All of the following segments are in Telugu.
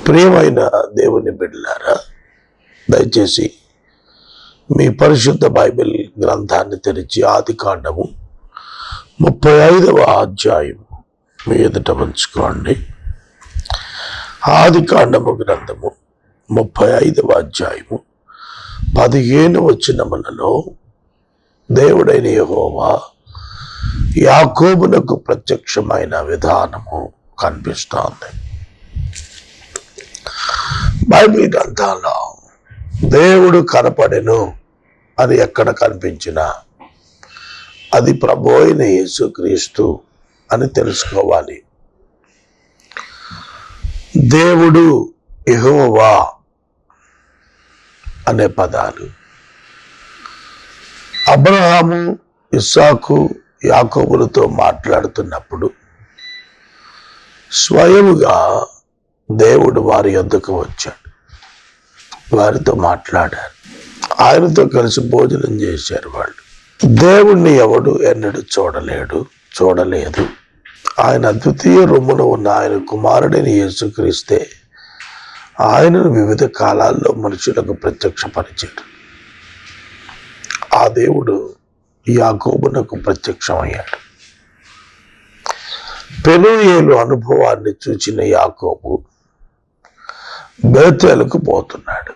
ప్రియమైన దేవుని బిడ్డలారా, దయచేసి మీ పరిశుద్ధ బైబిల్ గ్రంథాన్ని తెరిచి ఆదికాండము 35వ అధ్యాయం మీ ఎదుట ఉంచుకోండి. ఆదికాండము గ్రంథము 35వ అధ్యాయము 15వ వచనములలో దేవుడైన యెహోవా యాకోబునకు ప్రత్యక్షమైన విధానము కనిపిస్తోంది. బైబిల్ గ్రంథాల్లో దేవుడు కనపడెను అని ఎక్కడ కనిపించినా అది ప్రభు అయిన యేసుక్రీస్తు అని తెలుసుకోవాలి. దేవుడు, యెహోవా అనే పదాలు అబ్రహాము, ఇస్సాకు, యాకోబులతో మాట్లాడుతున్నప్పుడు స్వయముగా దేవుడు వారి యొద్దకు వచ్చాడు, వారితో మాట్లాడారు, ఆయనతో కలిసి భోజనం చేశారు. వాళ్ళు దేవుణ్ణి ఎవడు ఎన్నడూ చూడలేదు. ఆయన అద్వితీయ రొమ్మున ఉన్న ఆయన కుమారుడైన యేసుక్రీస్తే ఆయనను వివిధ కాలాల్లో మనుషులకు ప్రత్యక్షపరిచాడు. ఆ దేవుడు యాకోబునకు ప్రత్యక్షమయ్యాడు. పెనూయేలు అనుభవాన్ని చూచిన యాకోబు బేతేలుకు పోతున్నాడు.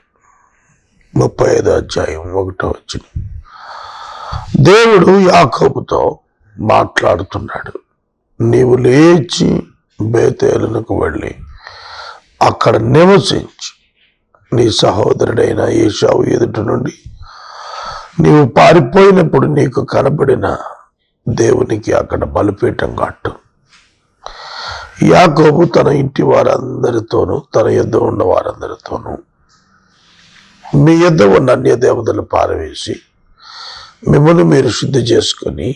35వ అధ్యాయం 1వ వచనం. దేవుడు యాకోబుతో మాట్లాడుతున్నాడు. నీవు లేచి బేతేలునకు వెళ్ళి అక్కడ నివసించి నీ సహోదరుడైన ఏశావు ఎదుట నుండి నీవు పారిపోయినప్పుడు నీకు కనబడిన దేవునికి అక్కడ బలిపీఠం కట్టు. యాకోబు తన ఇంటి వారందరితోనూ, తన యొద్ద ఉన్న వారందరితోనూ మీ యొద్ద ఉన్న అన్య దేవతలు పారవేసి మిమ్మల్ని మీరు శుద్ధి చేసుకొని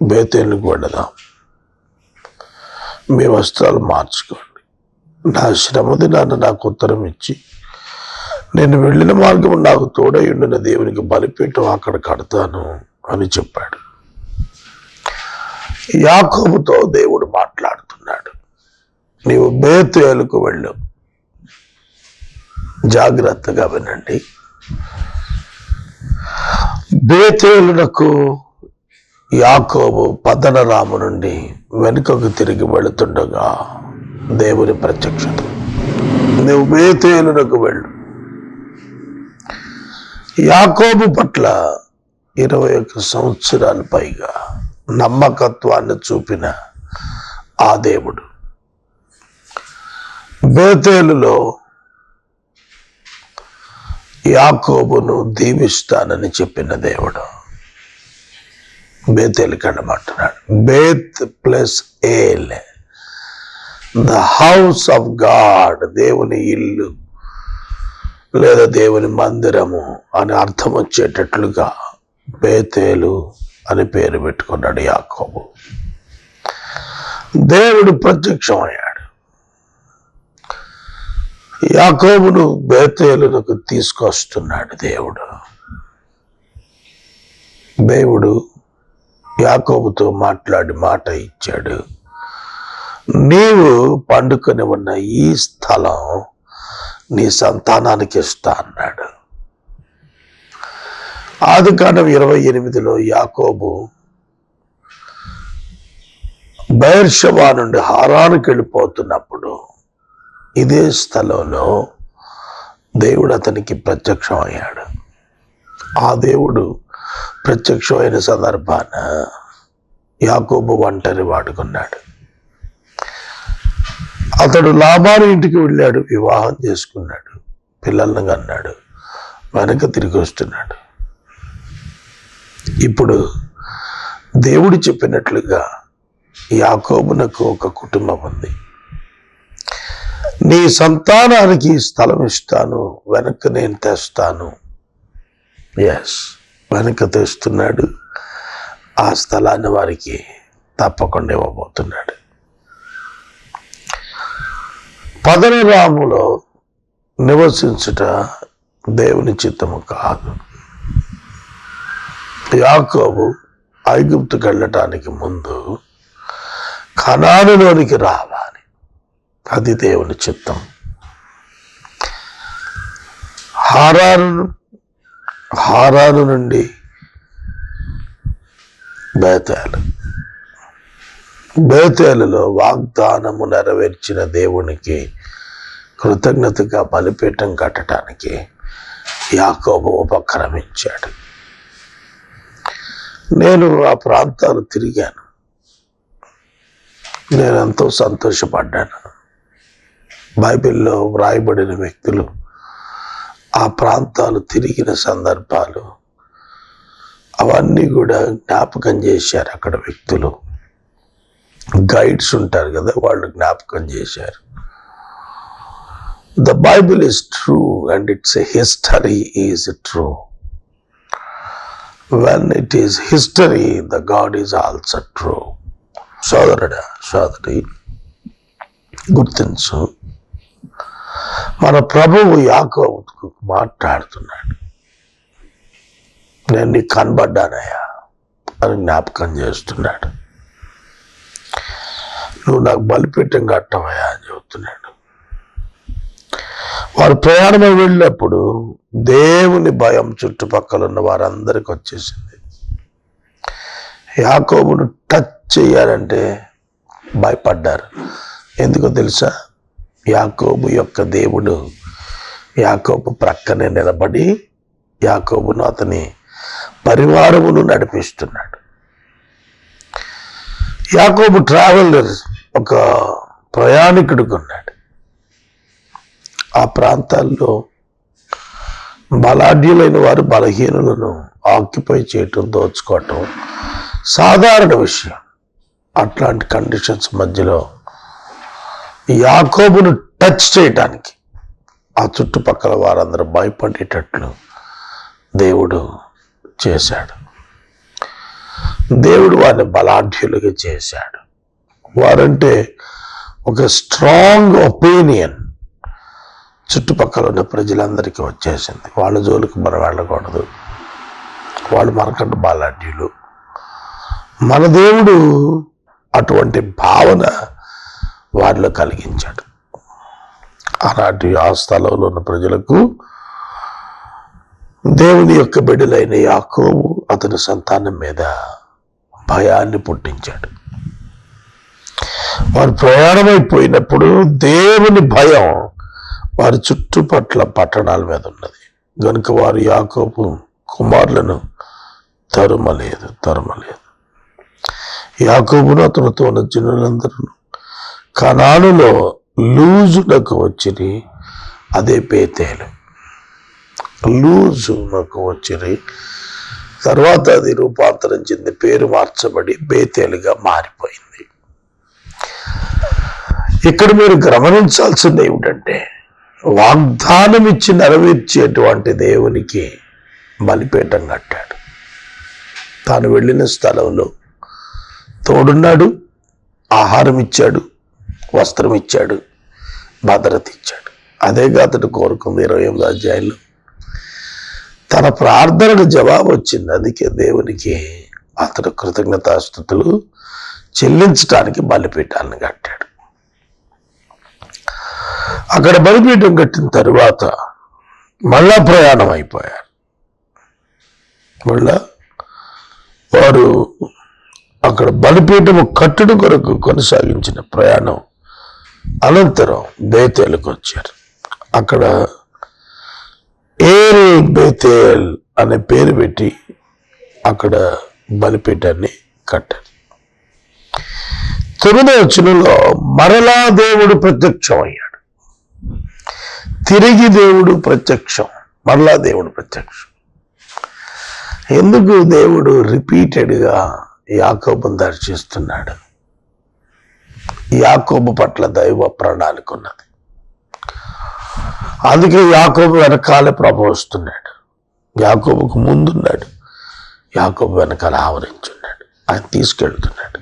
బేతేలుకు వెళ్ళదాం. మీ వస్త్రాలు మార్చుకోండి. నా శ్రమ దినాన నాకు ఉత్తరం ఇచ్చి నేను వెళ్ళిన మార్గం నాకు తోడై ఉండిన దేవునికి బలిపీఠం అక్కడ కడతాను అని చెప్పాడు. యాకోబుతో దేవుడు మాట్లాడుతున్నాడు. నీవు బేతేలుకు వెళ్ళు. జాగ్రత్తగా వినండి. బేతేలునకు యాకోబు పద్దనరాము నుండి వెనుకకు తిరిగి వెళుతుండగా దేవుని ప్రత్యక్షత. నువ్వు బేతేలునకు వెళ్ళు. యాకోబు పట్ల 21 సంవత్సరాల పైగా నమ్మకత్వాన్ని చూపిన ఆ దేవుడు బేతేలులో యాకోబును దీవిస్తానని చెప్పిన దేవుడు బేతేలు కనమంటున్నాడు. Beth plus El, the house of God, దేవుని ఇల్లు లేదా దేవుని మందిరము అని అర్థం వచ్చేటట్లుగా బేతేలు అని పేరు పెట్టుకున్నాడు యాకోబు. దేవుడు ప్రత్యక్షమయ్యాడు. యాకోబును బేతేలునకు తీసుకొస్తున్నాడు దేవుడు యాకోబుతో మాట్లాడి మాట ఇచ్చాడు. నీవు పండుకొని ఉన్న ఈ స్థలం నీ సంతానానికి ఇస్తా అన్నాడు. ఆదికాండం 28లో యాకోబు బెయేర్షెబా నుండి హారానుకి వెళ్ళిపోతున్నప్పుడు ఇదే స్థలంలో దేవుడు అతనికి ప్రత్యక్షమయ్యాడు. ఆ దేవుడు ప్రత్యక్షమైన సందర్భాన యాకోబు ఒంటరి వాడుకున్నాడు. అతడు లాబాను ఇంటికి వెళ్ళాడు, వివాహం చేసుకున్నాడు, పిల్లలను కన్నాడు, వెనక తిరిగి వస్తున్నాడు. ఇప్పుడు దేవుడు చెప్పినట్లుగా యాకోబునకు ఒక కుటుంబం ఉంది. నీ సంతానానికి స్థలం ఇస్తాను, వెనక నేను తెస్తాను. వెనక తెస్తున్నాడు. ఆ స్థలాన్ని వారికి తప్పకుండా ఇవ్వబోతున్నాడు. పద్దనరాములో నివసించుట దేవుని చిత్తము కాదు. యాకోబు ఐగుప్తుకు వెళ్ళటానికి ముందు కనానులోనికి రావాలి. అది దేవుని చిత్తం. హారాను నుండి బేతేలులో వాగ్దానము నెరవేర్చిన దేవునికి కృతజ్ఞతగా బలిపీఠం కట్టడానికి యాకోబు ఉపక్రమించాడు. నేను ఆ ప్రాంతాలు తిరిగాను. నేను ఎంతో సంతోషపడ్డాను. బైబిల్లో వ్రాయబడిన వ్యక్తులు ఆ ప్రాంతాలు తిరిగిన సందర్భాలు అవన్నీ కూడా జ్ఞాపకం చేశారు. అక్కడ వ్యక్తులు గైడ్స్ ఉంటారు కదా, వాళ్ళు జ్ఞాపకం చేశారు. The Bible is true and its history is true. When it is history, the God is also true. సోదరి గుర్తించు, మన ప్రభువు యాకోబుకు మాట్లాడుతున్నాడు. నేను నీకు కనబడ్డానయ్యా అని జ్ఞాపకం చేస్తున్నాడు. నువ్వు నాకు బలిపీఠం కట్టవయ్యా అని చెబుతున్నాడు. వారు ప్రయాణమై వెళ్ళినప్పుడు దేవుని భయం చుట్టుపక్కల ఉన్న వారందరికి వచ్చేసింది. యాకోబును టచ్ చేయాలంటే భయపడ్డారు. ఎందుకో తెలుసా? యాకోబు యొక్క దేవుడు యాకోబు ప్రక్కనే నిలబడి యాకోబును అతని పరివారమును నడిపిస్తున్నాడు. యాకోబు ట్రావెలర్, ఒక ప్రయాణికుడిగా ఉన్నాడు. ఆ ప్రాంతాల్లో బలాఢ్యులైన వారు బలహీనులను ఆక్యుపై చేయటం, దోచుకోవటం సాధారణ విషయం. అట్లాంటి కండిషన్స్ మధ్యలో యాకోబును టచ్ చేయటానికి ఆ చుట్టుపక్కల వారందరూ భయపడేటట్లు దేవుడు చేశాడు. దేవుడు వారిని బలాఢ్యులుగా చేశాడు. వారంటే ఒక స్ట్రాంగ్ ఒపీనియన్ చుట్టుపక్కల ఉన్న ప్రజలందరికీ వచ్చేసింది. వాళ్ళ జోలికి మనం వెళ్ళకూడదు, వాళ్ళు మనకంటే బలాఢ్యులు. మన దేవుడు అటువంటి భావన వారిలో కలిగించాడు. అలాంటి ఆ స్థలంలో ఉన్న ప్రజలకు దేవుని యొక్క బిడ్డలైన యాకోబు అతని సంతానం మీద భయాన్ని పుట్టించాడు. వారు ప్రయాణమైపోయినప్పుడు దేవుని భయం వారి చుట్టుపట్ల పట్టణాల మీద ఉన్నది. కనుక వారు యాకోబు కుమారులను తరుమలేదు. యాకోబును అతనితో ఉన్న జనులందరూ కనానులో లూజునకు వచ్చిరి. అదే బేతేలు. లూజునకు వచ్చిరి. తర్వాత అది రూపాంతరం చెంది పేరు మార్చబడి బేతేలుగా మారిపోయింది. ఇక్కడ మీరు గమనించాల్సింది ఏమిటంటే, వాగ్దానం ఇచ్చి నెరవేర్చేటువంటి దేవునికి బలిపీఠం కట్టాడు. తాను వెళ్ళిన స్థలంలో తోడున్నాడు, ఆహారం ఇచ్చాడు, వస్త్రం ఇచ్చాడు, భద్రత ఇచ్చాడు. అదేగా అతడు కోరుకుంది 28వ అధ్యాయంలో. తన ప్రార్థనకు జవాబు వచ్చింది. అందుకే దేవునికి అతడు కృతజ్ఞతాస్తుతులు చెల్లించడానికి బలిపీఠాన్ని కట్టాడు. అక్కడ బలిపీఠం కట్టిన తరువాత మళ్ళా ప్రయాణం అయిపోయారు. మళ్ళా వారు అక్కడ బలిపీఠము కట్టుడు కొరకు కొనసాగించిన ప్రయాణం అనంతరం బేతేలుకు వచ్చారు. అక్కడ ఏరే బేతేల్ అనే పేరు పెట్టి అక్కడ బలిపీఠాన్ని కట్టారు. 9వ వచనంలో మరలా దేవుడు ప్రత్యక్షం అయ్యాడు. తిరిగి దేవుడు ప్రత్యక్షం, మరలా దేవుడు ప్రత్యక్షం. ఎందుకు దేవుడు రిపీటెడ్గా యాకోబును దర్శిస్తున్నాడు? యాకోబు పట్ల దైవ ప్రణాళిక ఉన్నది. అందుకే యాకోబు వెనకాలే ప్రభు వస్తున్నాడు. యాకోబుకు ముందున్నాడు, యాకోబు వెనకాల ఆవరించున్నాడు. ఆయన తీసుకెళ్తున్నాడు.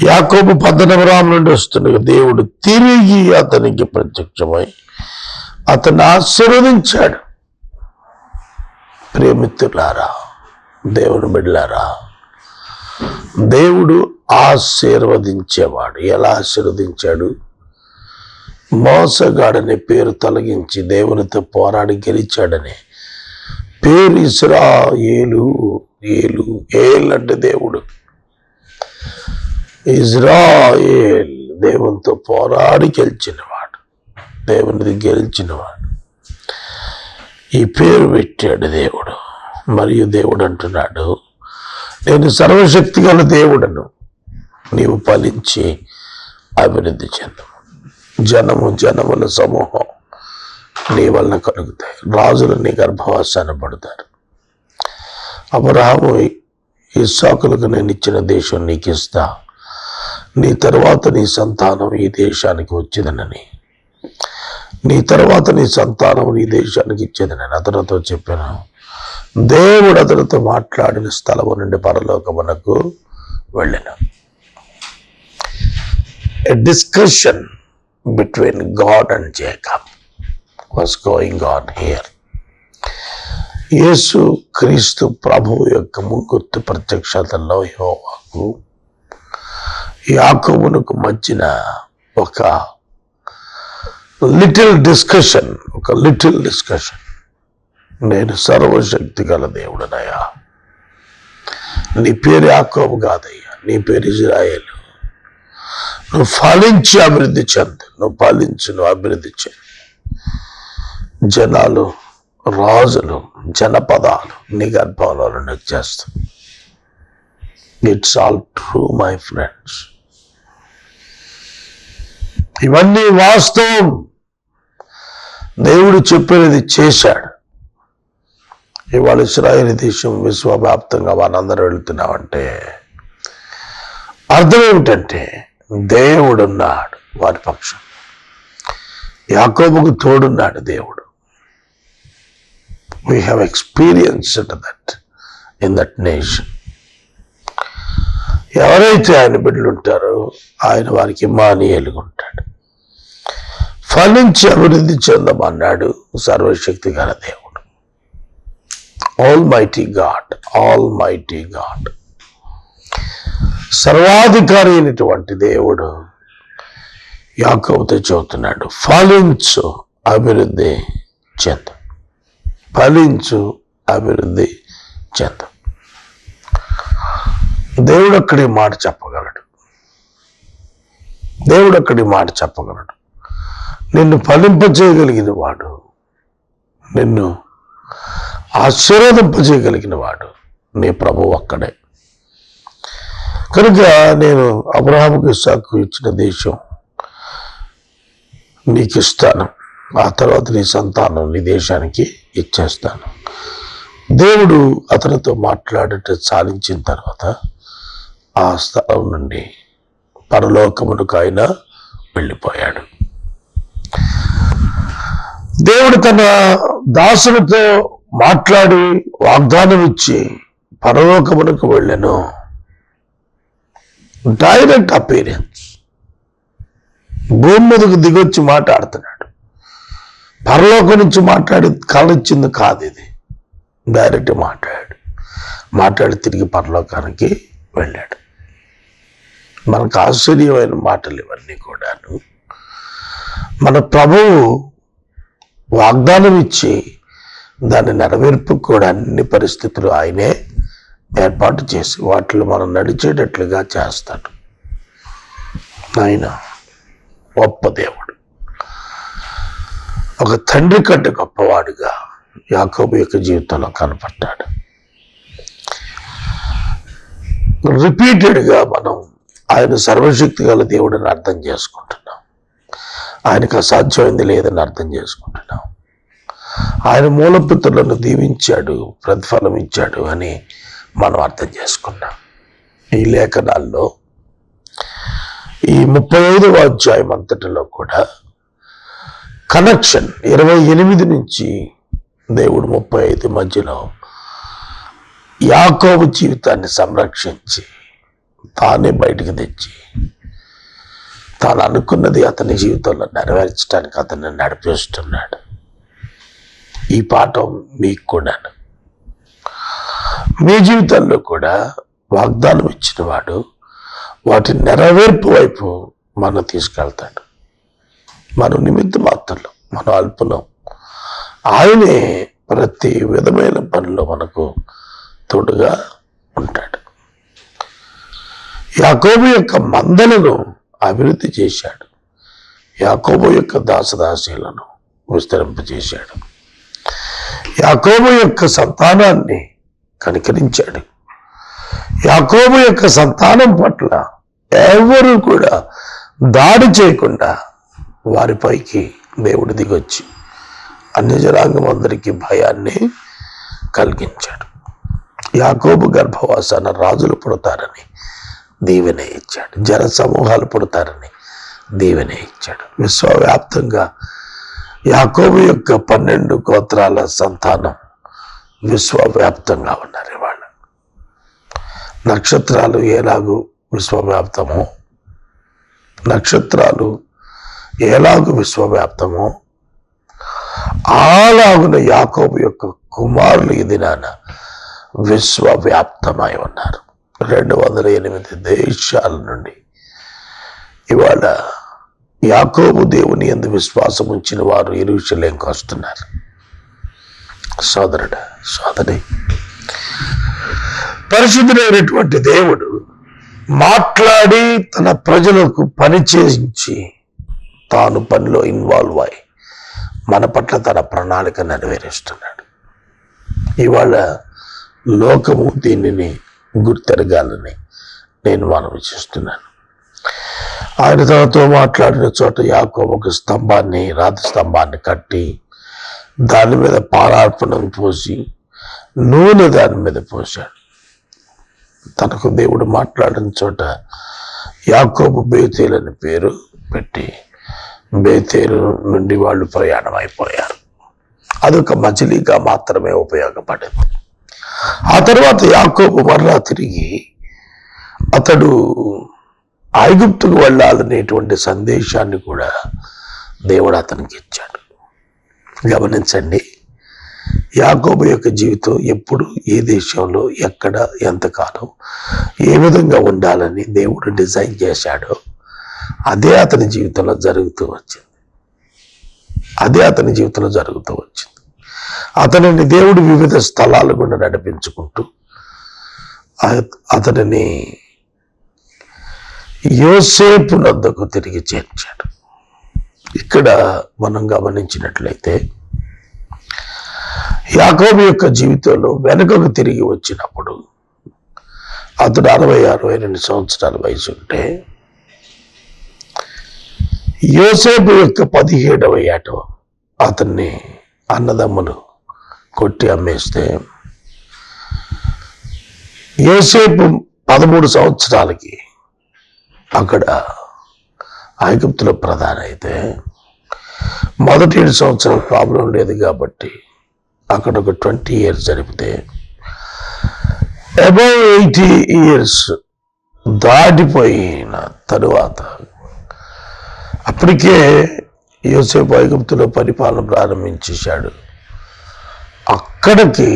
యాకోబు పద్దనరాం నుండి వస్తున్నాడు. దేవుడు తిరిగి అతనికి ప్రత్యక్షమై అతన్ని ఆశీర్వదించాడు. ప్రేమిత్రులారా, దేవుని బిడ్డలారా, దేవుడు ఆశీర్వదించేవాడు. ఎలా ఆశీర్వదించాడు? మోసగాడనే పేరు తొలగించి దేవునితో పోరాడి గెలిచాడనే పేరు ఇజ్రాయేలు. ఏల్ అంటే దేవుడు. ఇజ్రాయేల్ దేవునితో పోరాడి గెలిచినవాడు, దేవునిది గెలిచినవాడు. ఈ పేరు పెట్టాడు దేవుడు. మరియు దేవుడు అంటున్నాడు, నేను సర్వశక్తి గల దేవుడను, నీవు ఫలించి అభివృద్ధి చెందు. జనముల సమూహం నీ వలన కలుగుతాయి. రాజులు నీ గర్భవాసాన్ని పడతారు. అబ్రహాము ఇస్సాకులకు నేను ఇచ్చిన దేశం నీకు ఇస్తా, నీ తర్వాత నీ సంతానం ఈ దేశానికి వచ్చేదనని, నీ తర్వాత నీ సంతానం ఈ దేశానికి ఇచ్చేదనని అతనితో చెప్పాను. దేవుడు అతనితో మాట్లాడిన స్థలము నుండి పరలోకమునకు వెళ్ళాను. A discussion between God and Jacob was going on here. యేసు క్రీస్తు ప్రభువు యొక్క ముగ్గుర్తు ప్రత్యక్షతల్లో యెహోవాకు యాకోబునకు మధ్యన ఒక లిటిల్ డిస్కషన్. నేను సర్వశక్తి గల దేవుడనయ్యా, నీ పేరు యాకోబు కాదయ్యా, నీ పేరు ఇజ్రాయేలు. నువ్వు ఫలించి అభివృద్ధి చెందు, నువ్వు అభివృద్ధి చెందు. జనాలు, రాజులు, జనపదాలు నీ గర్భంలో నుండి వచ్చేస్తాయి. It's all true my friends. ఇవన్నీ వాస్తవం. దేవుడు చెప్పినది చేశాడు. ఇవాళ ఇశ్రాయేలు దేశం విశ్వవ్యాప్తంగా మనందరూ వెళుతున్నామంటే అర్థం ఏమిటంటే, దేవుడున్నాడు వారి పక్షం. యాకోబుకు తోడున్నాడు దేవుడు. We have experienced that in that nation. ఎవరైతే ఆయన బిడ్డలు ఉంటారో ఆయన వారికి ఇమ్మానుయేలుగా ఉంటాడు. ఫలించి అభివృద్ధి చెందమన్నాడు సర్వశక్తి గల దేవుడు. ఆల్మైటీ గాడ్, సర్వాధికారి అయినటువంటి దేవుడు యాకోబుతో చెబుతున్నాడు, ఫలించు అభివృద్ధి చెందు. దేవుడు అక్కడి మాట చెప్పగలడు. నిన్ను ఫలింపజేయగలిగిన వాడు, నిన్ను ఆశీర్వదింపజేయగలిగిన వాడు నీ ప్రభువు ఒక్కడే. కనుక నేను అబ్రహాముకు ఇస్సాకు ఇచ్చిన దేశం నీకు ఇస్తాను, ఆ తర్వాత నీ సంతానం నీ దేశానికి ఇచ్చేస్తాను. దేవుడు అతనితో మాట్లాడట సాధించిన తర్వాత ఆ స్థలం నుండి పరలోకమునకు ఆయన వెళ్ళిపోయాడు. దేవుడు తన దాసునితో మాట్లాడి వాగ్దానం ఇచ్చి పరలోకమునకు వెళ్ళాను. Direct appearance. భూమి మీదకు దిగొచ్చి మాట్లాడుతున్నాడు. పరలోకం నుంచి కలనిచ్చింది కాదు ఇది. డైరెక్ట్ మాట్లాడి తిరిగి పరలోకానికి వెళ్ళాడు. మనకు ఆశ్చర్యమైన మాటలు ఇవన్నీ కూడాను. మన ప్రభువు వాగ్దానం ఇచ్చి దాని నెరవేర్పు కూడా అన్ని పరిస్థితులు ఆయనే ఏర్పాటు చేసి వాటిలో మనం నడిచేటట్లుగా చేస్తాడు. ఆయన గొప్ప దేవుడు. ఒక తండ్రి కంటే గొప్పవాడుగా యాకోబు యొక్క జీవితంలో కనపడ్డాడు. రిపీటెడ్గా మనం ఆయన సర్వశక్తి గల దేవుడిని అర్థం చేసుకుంటున్నాం. ఆయనకు అసాధ్యమైంది లేదని అర్థం చేసుకుంటున్నాం. ఆయన మూలపుత్రులను దీవించాడు, ప్రతిఫలం ఇచ్చాడు అని మనం అర్థం చేసుకున్నాం. ఈ లేఖనాల్లో ఈ 35వ అధ్యాయం అంతటిలో కూడా కనెక్షన్ 28 నుంచి దేవుడు 35 మధ్యలో యాకోబు జీవితాన్ని సంరక్షించి తానే బయటికి తెచ్చి తాను అనుకున్నది అతని జీవితంలో నెరవేర్చడానికి అతన్ని నడిపిస్తున్నాడు. ఈ పాఠం మీకు కూడాను. మీ జీవితంలో కూడా వాగ్దానం ఇచ్చిన వాడు వాటి నెరవేర్పు వైపు మనం తీసుకెళ్తాడు. మనం నిమిత్త మాత్రలు, మనం అల్పులం. ఆయనే ప్రతి విధమైన పనిలో మనకు తోడుగా ఉంటాడు. యాకోబు యొక్క మందలను అభివృద్ధి చేశాడు. యాకోబు యొక్క దాసదాసీలను విస్తరింపజేశాడు. యాకోబు యొక్క సంతానాన్ని కనికరించాడు. యాకోబు యొక్క సంతానం పట్ల ఎవరు కూడా దాడి చేయకుండా వారిపైకి దేవుడు దిగొచ్చి అన్య జనాంగం అందరికీ భయాన్ని కలిగించాడు. యాకోబు గర్భవాసాన రాజులు పుడతారని దీవెన ఇచ్చాడు. జన సమూహాలు పుడతారని దీవెన ఇచ్చాడు. విశ్వవ్యాప్తంగా యాకోబు యొక్క 12 గోత్రాల సంతానం విశ్వవ్యాప్తంగా ఉన్నారు. ఇవాళ నక్షత్రాలు ఎలాగూ విశ్వవ్యాప్తమో, నక్షత్రాలు ఎలాగూ విశ్వవ్యాప్తమో అలాగున యాకోబు యొక్క కుమారులు ఈ దినాన విశ్వవ్యాప్తమై ఉన్నారు. 208 దేశాల నుండి ఇవాళ యాకోబు దేవుని యందు విశ్వాసం ఉంచిన వారు యెరూషలేముకు వస్తున్నారు. సోదరుడా, సోదరి, పరిశుద్ధుడైనటువంటి దేవుడు మాట్లాడి తన ప్రజలకు పని చేయించి తాను పనిలో ఇన్వాల్వ్ అయి మన పట్ల తన ప్రణాళిక నెరవేరుస్తున్నాడు. ఇవాళ లోకము దీనిని గుర్తెరగాలని నేను మనవి చేస్తున్నాను. ఆయన తనతో మాట్లాడిన చోట యాకోబు ఒక స్తంభాన్ని, రాతి స్తంభాన్ని కట్టి దాని మీద పానార్పణం పోసి నూనె దాని మీద పోశాడు. తనకు దేవుడు మాట్లాడిన చోట యాకోబు బేతేలు అని పేరు పెట్టి బేతేలు నుండి వాళ్ళు ప్రయాణం అయిపోయారు. అదొక మజిలీగా మాత్రమే ఉపయోగపడింది. ఆ తర్వాత యాకోబు మరలా తిరిగి అతడు ఐగుప్తుకు వెళ్ళాలనేటువంటి సందేశాన్ని కూడా దేవుడు అతనికి ఇచ్చాడు. గమనించండి, యాకోబు యొక్క జీవితం ఎప్పుడు, ఏ దేశంలో, ఎక్కడ, ఎంతకాలం, ఏ విధంగా ఉండాలని దేవుడు డిజైన్ చేశాడో అదే అతని జీవితంలో జరుగుతూ వచ్చింది. అతనిని దేవుడు వివిధ స్థలాలు గుండా నడిపించుకుంటూ అతనిని యోసేపు నద్దకు తిరిగి చేర్చాడు. ఇక్కడ మనం గమనించినట్లయితే యాకోబు యొక్క జీవితంలో వెనుకకు తిరిగి వచ్చినప్పుడు అతడు 60-62 సంవత్సరాల వయసు ఉంటే యోసేపు యొక్క 17వ ఏట అతన్ని అన్నదమ్ములు కొట్టి అమ్మేస్తే యోసేపు 13 సంవత్సరాలకి అక్కడ ఐగుప్తులో ప్రధాని అయితే మొదటి 7 సంవత్సరాల ప్రాబ్లం లేదు కాబట్టి అక్కడ ఒక 20 years జరిపితే అబౌవ్ 80 years దాటిపోయిన తరువాత అప్పటికే యోసేపు ఐగుప్తులో పరిపాలన ప్రారంభించేశాడు. అక్కడికి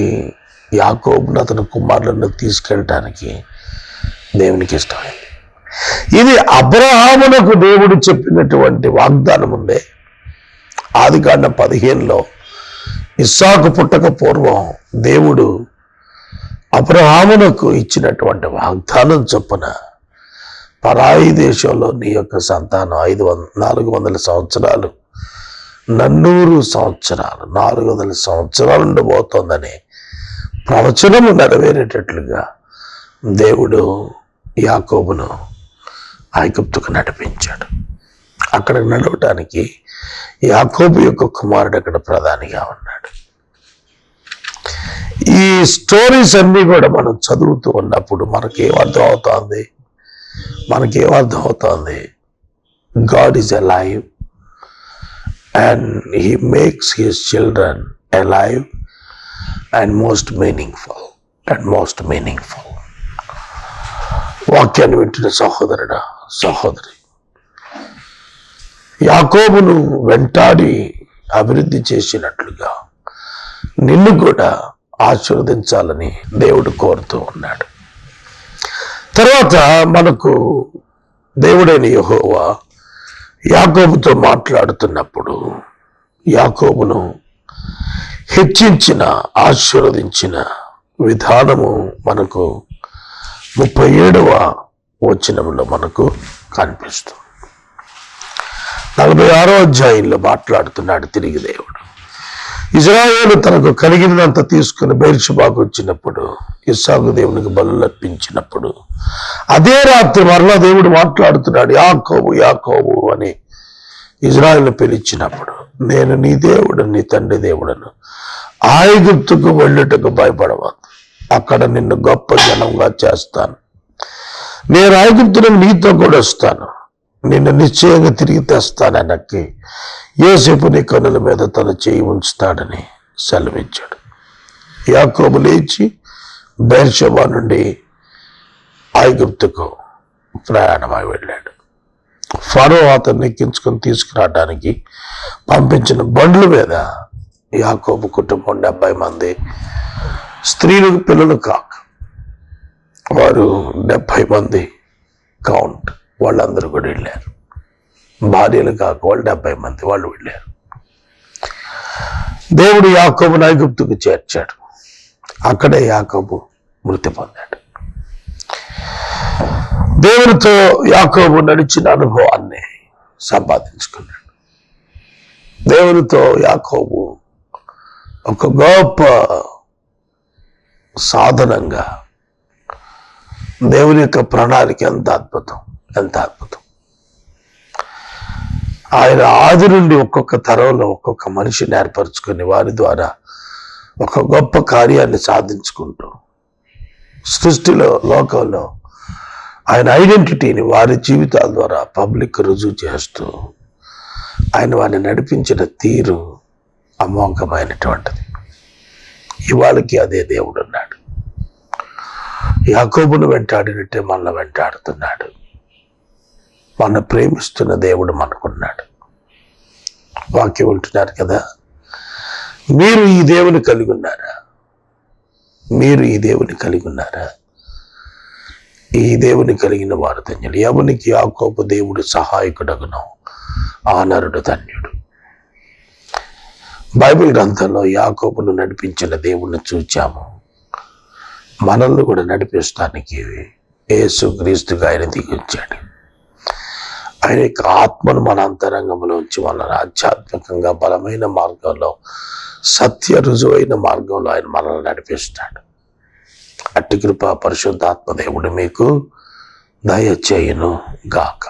యాకోబును అతని కుమారులను తీసుకెళ్ళటానికి దేవునికి ఇష్టమైంది. ఇది అబ్రహామునకు దేవుడు చెప్పినటువంటి వాగ్దానం ఉందే. ఆదికాండం 15లో ఇస్సాకు పుట్టక పూర్వం దేవుడు అబ్రహామునకు ఇచ్చినటువంటి వాగ్దానం చొప్పున పరాయి దేశంలో నీ యొక్క సంతానం 400 సంవత్సరాలు 400 సంవత్సరాలు 400 సంవత్సరాలు ఉండబోతోందని ప్రవచనము నెరవేరేటట్లుగా దేవుడు యాకోబును ఐగుప్తుకు నడిపించాడు. అక్కడ నడవటానికి యాకోబు యొక్క కుమారుడు అక్కడ ప్రధానిగా ఉన్నాడు. ఈ స్టోరీస్ అన్నీ కూడా మనం చదువుతూ ఉన్నప్పుడు మనకేమర్థం అవుతోంది, God is alive and he makes his children alive and most meaningful. వాక్యాన్ని వింటున్న సహోదరుడా, సహోదరి, యాకోబును వెంటాడి అభివృద్ధి చేసినట్లుగా నిన్ను కూడా ఆశీర్వదించాలని దేవుడు కోరుతూ ఉన్నాడు. తర్వాత మనకు దేవుడైన యెహోవా యాకోబుతో మాట్లాడుతున్నప్పుడు యాకోబును హెచ్చించిన, ఆశీర్వదించిన విధానము మనకు 37వ వచనంలో మనకు కనిపిస్తుంది. 46వ అధ్యాయంలో మాట్లాడుతున్నాడు తిరిగి దేవుడు. ఇశ్రాయేలు తనకు కలిగినంత తీసుకుని బెర్షెబాకు వచ్చినప్పుడు, ఇస్సాకు దేవునికి బలులు అర్పించినప్పుడు, అదే రాత్రి మరలా దేవుడు మాట్లాడుతున్నాడు, యాకోబు యాకోబు అని ఇజ్రాయేలును పిలిచినప్పుడు, నేను నీ దేవుడు, నీ తండ్రి దేవుడను, ఐగుప్తుకు వెళ్ళుటకు భయపడవద్దు, అక్కడ నిన్ను గొప్ప జనంగా చేస్తాను, నేను ఐగుప్తును నీతో కూడా వస్తాను, నిన్ను నిశ్చయంగా తిరిగి తెస్తానన్నకి యోసేపు నీ కన్నుల మీద తన చేయి ఉంచుతాడని సెలవిచ్చాడు. యాకోబు లేచి బెర్షెబా నుండి ఐగుప్తుకు ప్రయాణమై వెళ్ళాడు. ఫరో అతన్ని ఎక్కించుకొని తీసుకురావడానికి పంపించిన బండ్ల మీద యాకోబు కుటుంబం 70 మంది, స్త్రీలు పిల్లలు కాక వారు 70 మంది కౌంట్, వాళ్ళందరూ కూడా వెళ్ళారు. భార్యలు కాక వాళ్ళు 70 మంది వాళ్ళు వెళ్ళారు. దేవుడు యాకోబును ఐగుప్తుకు చేర్చాడు. అక్కడే యాకోబు మృతి పొందాడు. దేవునితో యాకోబు నడిచిన అనుభవాన్ని సంపాదించుకున్నాడు. దేవునితో యాకోబు ఒక గొప్ప సాధనంగా, దేవుని యొక్క ప్రణాళిక ఎంత అద్భుతం, ఎంత అద్భుతం. ఆయన ఆది నుండి ఒక్కొక్క తరంలో ఒక్కొక్క మనిషిని ఏర్పరచుకొని వారి ద్వారా ఒక గొప్ప కార్యాన్ని సాధించుకుంటూ సృష్టిలో, లోకంలో ఆయన ఐడెంటిటీని వారి జీవితాల ద్వారా పబ్లిక్ రుజువు చేస్తూ ఆయన వారిని నడిపించిన తీరు అమోఘమైనటువంటిది. ఇవాళకి అదే దేవుడు ఉన్నాడు. యాకోబును వెంటాడినట్టే మనల్ని వెంటాడుతున్నాడు. మన ప్రేమిస్తున్న దేవుడు మనకున్నాడు. వాక్యం వింటున్నారు కదా, మీరు ఈ దేవుని కలిగి ఉన్నారా? మీరు ఈ దేవుని కలిగి ఉన్నారా? ఈ దేవుని కలిగిన వారు ధన్యులు. ఎవనికి యాకోబు దేవుడు సహాయకుడగునో ఆ నరుడు ధన్యుడు. బైబిల్ గ్రంథంలో యాకోబును నడిపించిన దేవుణ్ణి చూచాము. మనల్ని కూడా నడిపిస్తానికి యేసు క్రీస్తుగా ఆయన దిగి వచ్చాడు. ఆయన యొక్క ఆత్మను మన అంతరంగంలో ఉంచి మనల్ని ఆధ్యాత్మికంగా బలమైన మార్గంలో, సత్య రుజువైన మార్గంలో ఆయన మనల్ని నడిపిస్తాడు. అట్టి కృప పరిశుద్ధాత్మ దేవుడు మీకు దయచేయును గాక.